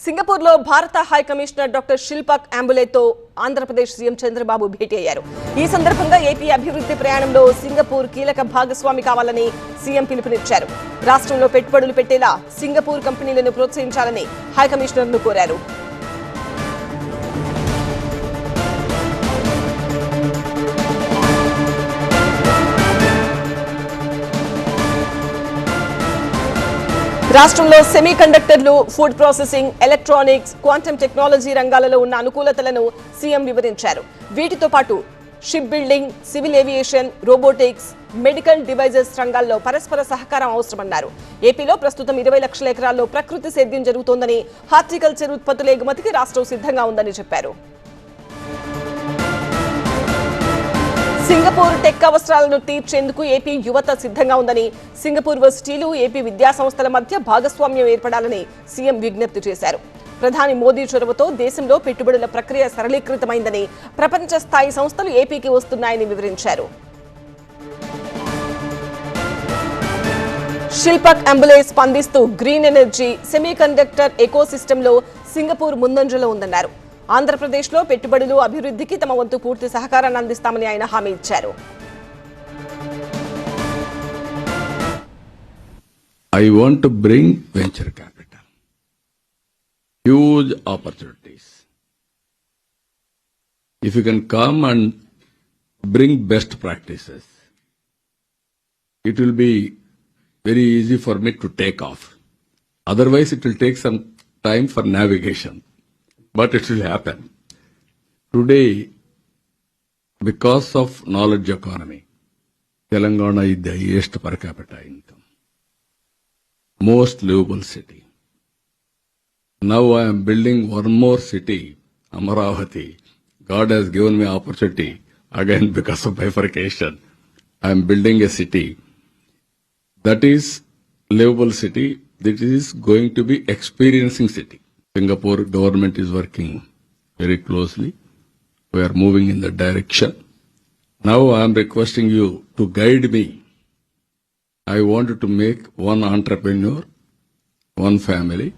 సింగపూర్లో భారత high commissioner doctor Shilpak అంబులేతో ఆంధ్రప్రదేశ్ సీఎం చంద్రబాబు భేటీ అయ్యారు. ఈ సందర్భంగా ఏపీ అభివృద్ధి ప్రయాణంలో సింగపూర్ కీలక భాగస్వామి కావాలని సీఎం పిలుపునిచ్చారు. రాష్ట్రంలో పెట్టుబడులు పెట్టేలా సింగపూర్ కంపెనీలను ప్రోత్సహించాలని హై కమిషనర్ను కోరారు. రాష్ట్రంలో సెమీ కండక్టర్లు, food processing, electronics, quantum technology రంగాలలో ఉన్న అనుకూలతలను సీఎం వివరించారు. వీటితో పాటు ship building, civil aviation, robotics, medical devices రంగాల్లో పరస్పర సహకారం అవసరమన్నారు. ఏపీలో ప్రస్తుతం 20 లక్షల ఎకరాల్లో ప్రకృతి సేద్యం జరుగుతోందని, హార్టికల్చర్ ఉత్పత్తుల ఎగుమతికి రాష్ట్రం సిద్ధంగా ఉందని చెప్పారు. సింగపూర్ టెక్ అవసరాలను తీర్చేందుకు ఏపీ యువత సిద్ధంగా ఉందని, సింగపూర్ వర్సిటీలు, ఏపీ విద్యా సంస్థల మధ్య భాగస్వామ్యం ఏర్పడాలని సీఎం విజ్ఞప్తి చేశారు. ప్రధాని మోదీ చొరవతో దేశంలో పెట్టుబడుల ప్రక్రియ సరళీకృతమైందని, ప్రపంచ స్థాయి సంస్థలు ఏపీకి వస్తున్నాయని వివరించారు. శిల్పక్ అంబులే స్పందిస్తూ గ్రీన్ ఎనర్జీ, సెమీ కండక్టర్ ఎకోసిస్టంలో సింగపూర్ ముందంజలో ఉందన్నారు. ఆంధ్రప్రదేశ్లో పెట్టుబడులు, అభివృద్ధికి తమ వంతు పూర్తి సహకారాన్ని అందిస్తామని ఆయన హామీ ఇచ్చారు. I want to bring venture capital. Huge opportunities. If you can come and bring best practices, it will be very easy for me to take off. Otherwise, it will take some time for navigation. But it will happen. Today, because of knowledge economy, Telangana is the highest per capita income. Most livable city. Now I am building one more city, Amaravati. God has given me opportunity, again because of bifurcation. I am building a city that is livable city, that is going to be experiencing city. Singapore government is working very closely. We are moving in that direction. Now I am requesting you to guide me. I want to make one entrepreneur, one family,